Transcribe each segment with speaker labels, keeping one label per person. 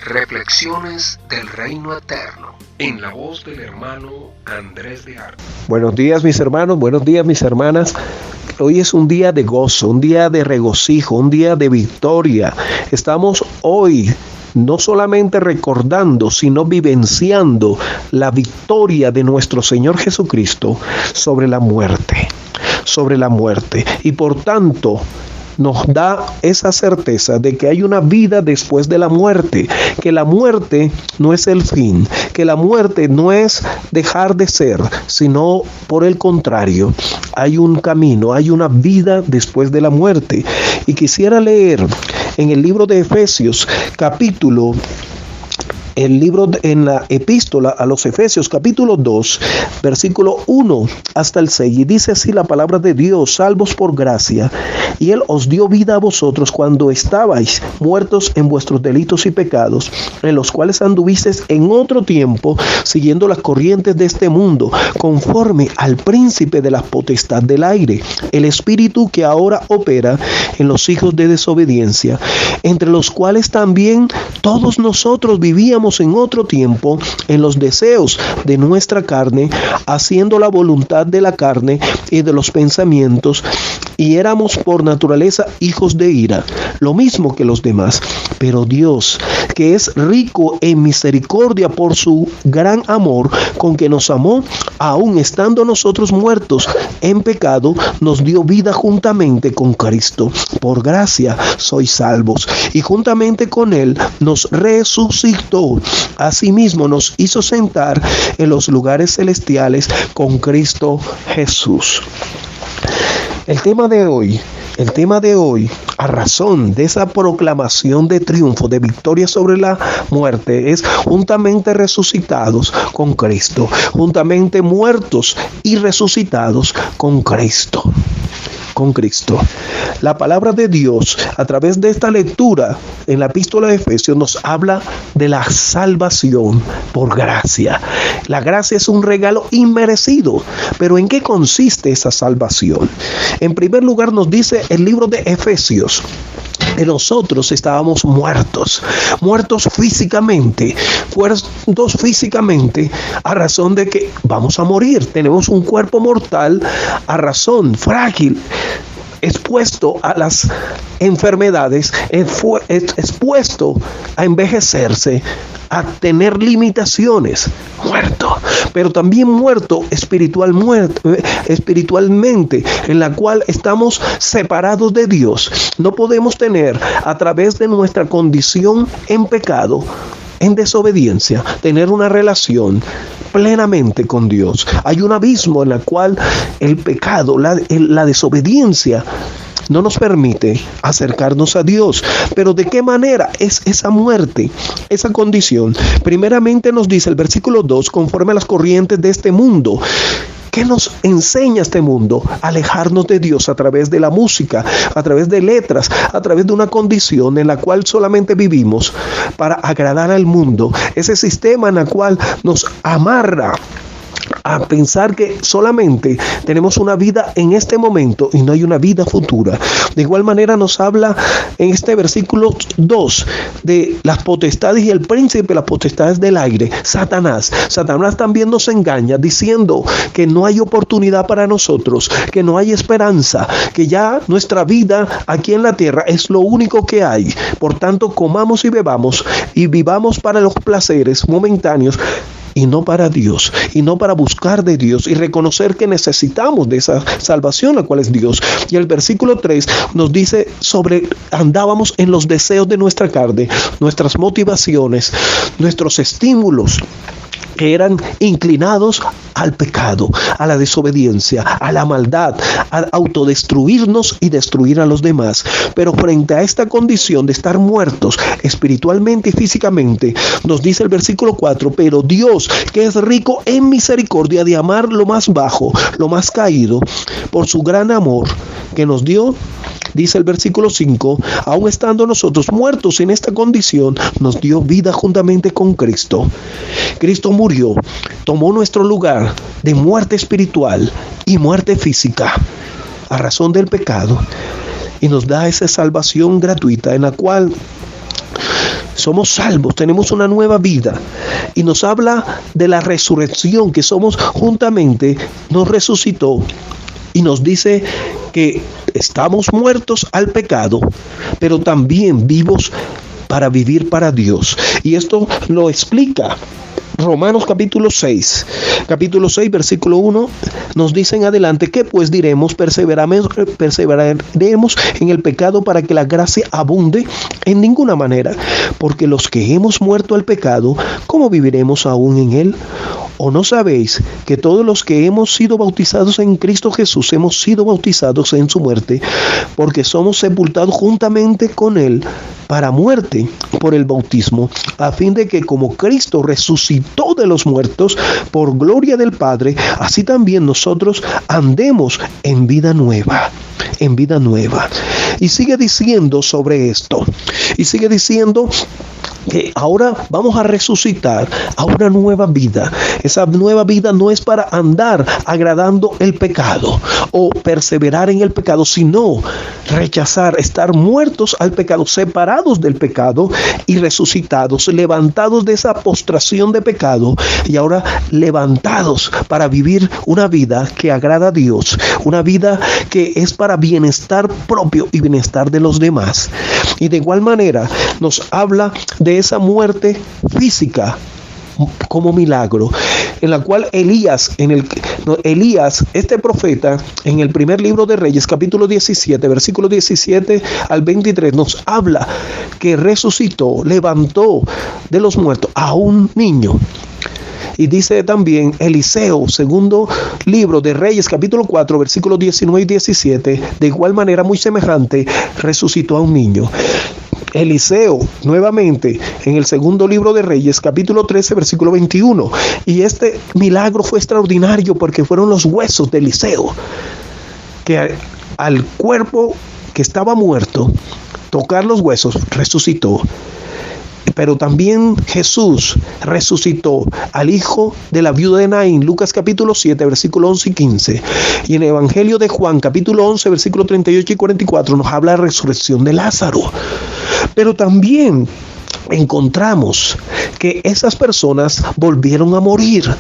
Speaker 1: Reflexiones del Reino Eterno, en la voz del hermano Andrés de Arco.
Speaker 2: Buenos días mis hermanos, buenos días mis hermanas. Hoy es un día de gozo, un día de regocijo, un día de victoria. Estamos hoy no solamente recordando, sino vivenciando la victoria de nuestro Señor Jesucristo sobre la muerte. Y por tanto, nos da esa certeza de que hay una vida después de la muerte, que la muerte no es el fin, que la muerte no es dejar de ser, sino por el contrario, hay un camino, hay una vida después de la muerte. Y quisiera leer en el libro de Efesios, en la epístola a los Efesios, capítulo 2, versículo 1 hasta el 6, y dice así la palabra de Dios: salvos por gracia, y Él os dio vida a vosotros cuando estabais muertos en vuestros delitos y pecados, en los cuales anduvisteis en otro tiempo, siguiendo las corrientes de este mundo, conforme al príncipe de la potestad del aire, el espíritu que ahora opera en los hijos de desobediencia, entre los cuales también todos nosotros vivíamos en otro tiempo en los deseos de nuestra carne, haciendo la voluntad de la carne y de los pensamientos, y éramos por naturaleza hijos de ira, lo mismo que los demás. Pero Dios, que es rico en misericordia por su gran amor con que nos amó, aun estando nosotros muertos en pecado, nos dio vida juntamente con Cristo. Por gracia sois salvos, y juntamente con Él nos resucitó. Asimismo nos hizo sentar en los lugares celestiales con Cristo Jesús. El tema de hoy, a razón de esa proclamación de triunfo, de victoria sobre la muerte, es juntamente resucitados con Cristo, juntamente muertos y resucitados con Cristo. La palabra de Dios, a través de esta lectura en la epístola de Efesios, nos habla de la salvación por gracia. La gracia es un regalo inmerecido, pero ¿en qué consiste esa salvación? En primer lugar, nos dice el libro de Efesios que nosotros estábamos muertos físicamente, a razón de que vamos a morir. Tenemos un cuerpo mortal a razón, frágil, expuesto a las enfermedades, expuesto a envejecerse, a tener limitaciones, muerto, pero también muerto espiritualmente, en la cual estamos separados de Dios. No podemos tener, a través de nuestra condición en pecado, en desobediencia, tener una relación plenamente con Dios. Hay un abismo en el cual el pecado, la desobediencia, no nos permite acercarnos a Dios. Pero ¿de qué manera es esa muerte, esa condición? Primeramente nos dice el versículo 2, conforme a las corrientes de este mundo. ¿Qué nos enseña este mundo? Alejarnos de Dios a través de la música, a través de letras, a través de una condición en la cual solamente vivimos para agradar al mundo. Ese sistema en el cual nos amarra a pensar que solamente tenemos una vida en este momento y no hay una vida futura. De igual manera nos habla en este versículo 2 de las potestades y el príncipe de las potestades del aire, Satanás. Satanás también nos engaña diciendo que no hay oportunidad para nosotros, que no hay esperanza, que ya nuestra vida aquí en la tierra es lo único que hay. Por tanto, comamos y bebamos y vivamos para los placeres momentáneos, y no para Dios, y no para buscar de Dios y reconocer que necesitamos de esa salvación, la cual es Dios. Y el versículo 3 nos dice andábamos en los deseos de nuestra carne, nuestras motivaciones, nuestros estímulos, que eran inclinados al pecado, a la desobediencia, a la maldad, a autodestruirnos y destruir a los demás. Pero frente a esta condición de estar muertos espiritualmente y físicamente, nos dice el versículo 4, pero Dios, que es rico en misericordia, de amar lo más bajo, lo más caído, por su gran amor que nos dio, dice el versículo 5, aun estando nosotros muertos en esta condición, nos dio vida juntamente con Cristo. Cristo murió, tomó nuestro lugar de muerte espiritual y muerte física a razón del pecado, y nos da esa salvación gratuita en la cual Somos salvos, tenemos una nueva vida. Y nos habla de la resurrección, que somos juntamente, nos resucitó. Y nos dice que estamos muertos al pecado, pero también vivos para vivir para Dios. Y esto lo explica Romanos capítulo 6, versículo 1, nos dice en adelante: que pues diremos, perseveraremos en el pecado para que la gracia abunde. En ninguna manera, porque los que hemos muerto al pecado, ¿cómo viviremos aún en él? ¿O no sabéis que todos los que hemos sido bautizados en Cristo Jesús hemos sido bautizados en su muerte? Porque somos sepultados juntamente con él para muerte por el bautismo, a fin de que como Cristo resucitó de los muertos por gloria del Padre, así también nosotros andemos en vida nueva. En vida nueva. Y sigue diciendo sobre esto. Y sigue diciendo que ahora vamos a resucitar a una nueva vida. Esa nueva vida no es para andar agradando el pecado o perseverar en el pecado, sino rechazar, estar muertos al pecado, separados del pecado y resucitados, levantados de esa postración de pecado y ahora levantados para vivir una vida que agrada a Dios, una vida que es para bienestar propio y bienestar de los demás. Y de igual manera nos habla de esa muerte física como milagro, en la cual Elías, este profeta, en el primer libro de Reyes, capítulo 17, versículo 17 al 23, nos habla que resucitó, levantó de los muertos a un niño. Y dice también Eliseo, segundo libro de Reyes, capítulo 4, versículos 19 y 17, de igual manera muy semejante, resucitó a un niño. Eliseo, nuevamente, en el segundo libro de Reyes, capítulo 13, versículo 21. Y este milagro fue extraordinario porque fueron los huesos de Eliseo, que al cuerpo que estaba muerto, tocar los huesos, resucitó. Pero también Jesús resucitó al hijo de la viuda de Naín, Lucas capítulo 7, versículo 11 y 15. Y en el Evangelio de Juan, capítulo 11, versículo 38 y 44, nos habla de la resurrección de Lázaro. Pero también encontramos que esas personas volvieron a morir.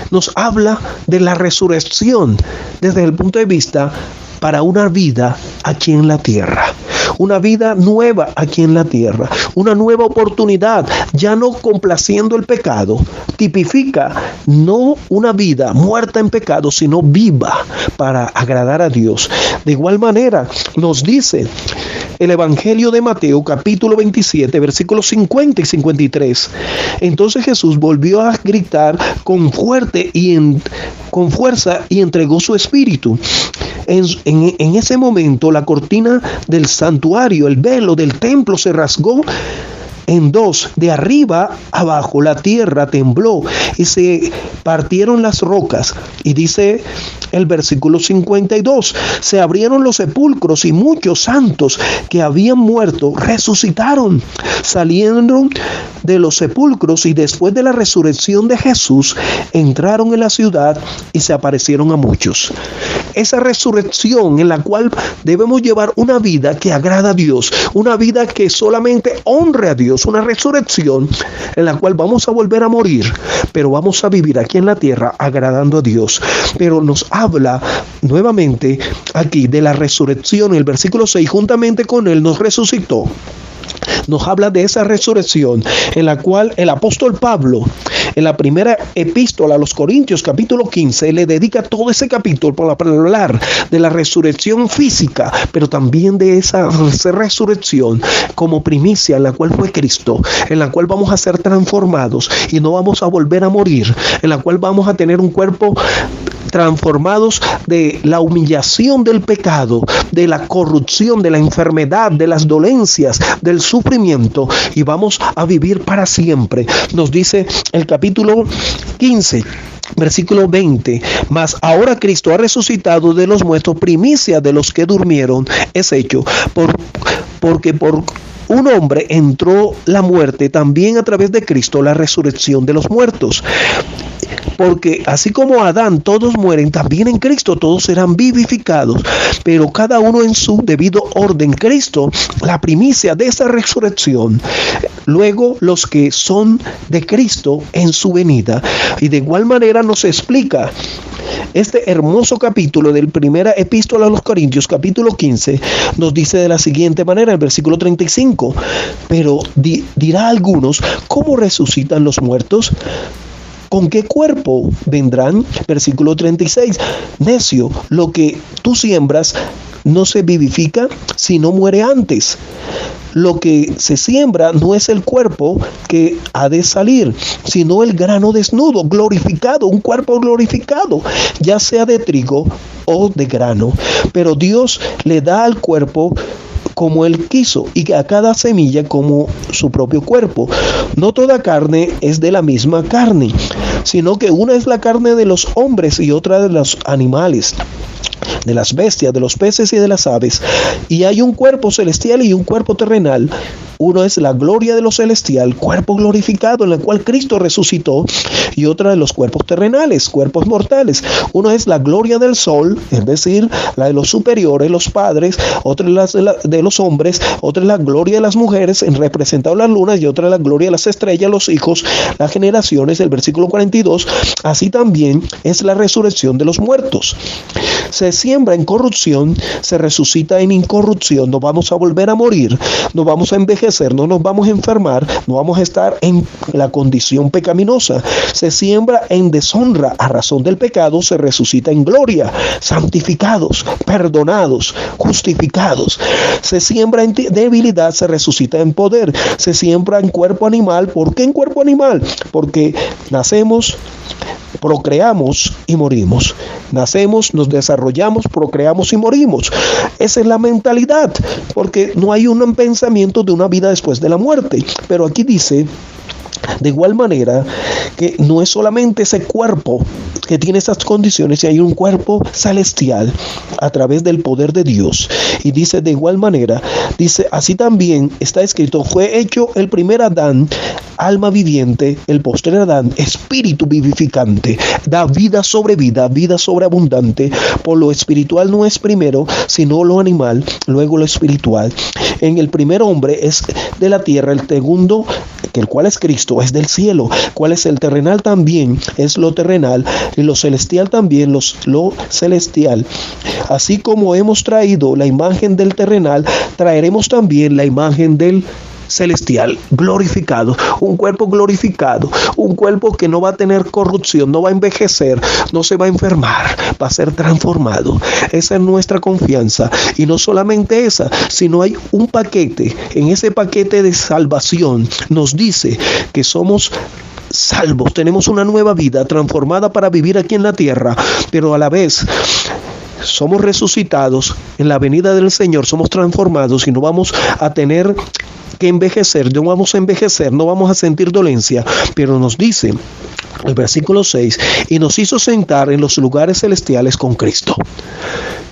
Speaker 2: Nos habla de la resurrección desde el punto de vista para una vida aquí en la tierra. Una vida nueva aquí en la tierra, una nueva oportunidad, ya no complaciendo el pecado. Tipifica no una vida muerta en pecado, sino viva para agradar a Dios. De igual manera nos dice el Evangelio de Mateo, capítulo 27, versículos 50 y 53. Entonces Jesús volvió a gritar con fuerza y entregó su espíritu. En ese momento la cortina del santuario, el velo del templo se rasgó en dos, de arriba abajo. La tierra tembló y se partieron las rocas. Y dice el versículo 52, se abrieron los sepulcros y muchos santos que habían muerto resucitaron, salieron de los sepulcros y después de la resurrección de Jesús entraron en la ciudad y se aparecieron a muchos. Esa resurrección en la cual debemos llevar una vida que agrada a Dios, una vida que solamente honre a Dios, una resurrección en la cual vamos a volver a morir, pero vamos a vivir aquí en la tierra agradando a Dios. Pero nos habla nuevamente aquí de la resurrección. El versículo 6, juntamente con él nos resucitó. Nos habla de esa resurrección en la cual el apóstol Pablo, en la primera epístola a los Corintios, capítulo 15, le dedica todo ese capítulo para hablar de la resurrección física, pero también de esa resurrección como primicia en la cual fue Cristo, en la cual vamos a ser transformados y no vamos a volver a morir, en la cual vamos a tener un cuerpo transformados de la humillación del pecado, de la corrupción, de la enfermedad, de las dolencias, del sufrimiento, y vamos a vivir para siempre. Nos dice el capítulo 15, versículo 20, mas ahora Cristo ha resucitado de los muertos, primicia de los que durmieron es hecho, porque por un hombre entró la muerte, también a través de Cristo la resurrección de los muertos. Porque así como Adán todos mueren, también en Cristo todos serán vivificados, pero cada uno en su debido orden. Cristo, la primicia de esa resurrección, luego los que son de Cristo en su venida. Y de igual manera nos explica este hermoso capítulo del primera epístola a los Corintios, capítulo 15, nos dice de la siguiente manera, el versículo 35, pero dirá a algunos, ¿cómo resucitan los muertos? ¿Con qué cuerpo vendrán? Versículo 36, necio, lo que tú siembras no se vivifica si no muere antes. Lo que se siembra no es el cuerpo que ha de salir, sino el grano desnudo, glorificado, un cuerpo glorificado, ya sea de trigo o de grano. Pero Dios le da al cuerpo como Él quiso, y a cada semilla como su propio cuerpo. No toda carne es de la misma carne, sino que una es la carne de los hombres y otra de los animales, de las bestias, de los peces y de las aves. Y hay un cuerpo celestial y un cuerpo terrenal. Uno es la gloria de lo celestial, cuerpo glorificado en el cual Cristo resucitó, y otra de los cuerpos terrenales, cuerpos mortales. Uno es la gloria del sol, es decir, la de los superiores, los padres. Otra es la de los hombres. Otra es la gloria de las mujeres, en representado las lunas, y otra es la gloria de las estrellas, los hijos, las generaciones, el versículo 42. Así también es la resurrección de los muertos. Se siembra en corrupción, se resucita en incorrupción. No vamos a volver a morir, no vamos a envejecer, no nos vamos a enfermar, no vamos a estar en la condición pecaminosa. Se siembra en deshonra a razón del pecado, se resucita en gloria, santificados, perdonados, justificados. Se siembra en debilidad, se resucita en poder. Se siembra en cuerpo animal. ¿Por qué en cuerpo animal? Porque nacemos, procreamos y morimos. Nacemos, nos desarrollamos, procreamos y morimos. Esa es la mentalidad, porque no hay un pensamiento de una vida después de la muerte. Pero aquí dice, de igual manera, que no es solamente ese cuerpo que tiene estas condiciones, y hay un cuerpo celestial a través del poder de Dios. Y dice de igual manera, dice, así también está escrito, fue hecho el primer Adán, alma viviente, el postrer Adán, espíritu vivificante, da vida sobre abundante. Por lo espiritual no es primero, sino lo animal, luego lo espiritual. En el primer hombre es de la tierra, el segundo, que el cual es Cristo, es del cielo. ¿Cuál es el terrenal? También es lo terrenal, y lo celestial también lo celestial. Así como hemos traído la imagen del terrenal, traeremos también la imagen del celestial, glorificado, un cuerpo glorificado, un cuerpo que no va a tener corrupción, no va a envejecer, no se va a enfermar, va a ser transformado. Esa es nuestra confianza, y no solamente esa, sino hay un paquete. En ese paquete de salvación nos dice que somos salvos, tenemos una nueva vida transformada para vivir aquí en la tierra, pero a la vez somos resucitados en la venida del Señor, somos transformados y no vamos a tener que envejecer, no vamos a envejecer, no vamos a sentir dolencia. Pero nos dice el versículo 6, y nos hizo sentar en los lugares celestiales con Cristo.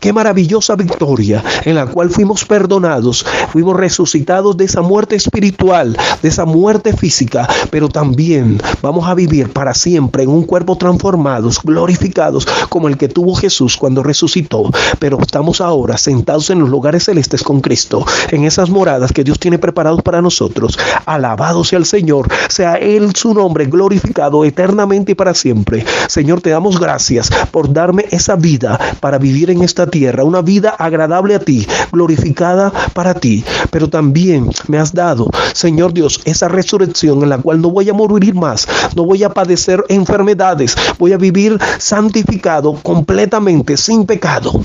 Speaker 2: Qué maravillosa victoria en la cual fuimos perdonados, fuimos resucitados de esa muerte espiritual, de esa muerte física, pero también vamos a vivir para siempre en un cuerpo transformados, glorificados, como el que tuvo Jesús cuando resucitó. Pero estamos ahora sentados en los lugares celestes con Cristo, en esas moradas que Dios tiene preparados para nosotros. Alabado sea el Señor, sea Él su nombre glorificado eternamente y para siempre. Señor, te damos gracias por darme esa vida para vivir en esta tierra, una vida agradable a ti, glorificada para ti. Pero también me has dado, Señor Dios, esa resurrección en la cual no voy a morir más, no voy a padecer enfermedades, voy a vivir santificado completamente, sin pecado,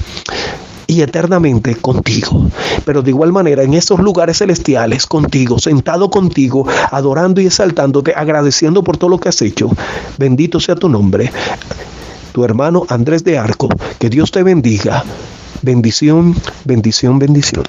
Speaker 2: y eternamente contigo. Pero de igual manera en esos lugares celestiales contigo, sentado contigo, adorando y exaltándote, agradeciendo por todo lo que has hecho. Bendito sea tu nombre. Tu hermano Andrés de Arco. Que Dios te bendiga. Bendición, bendición, bendición.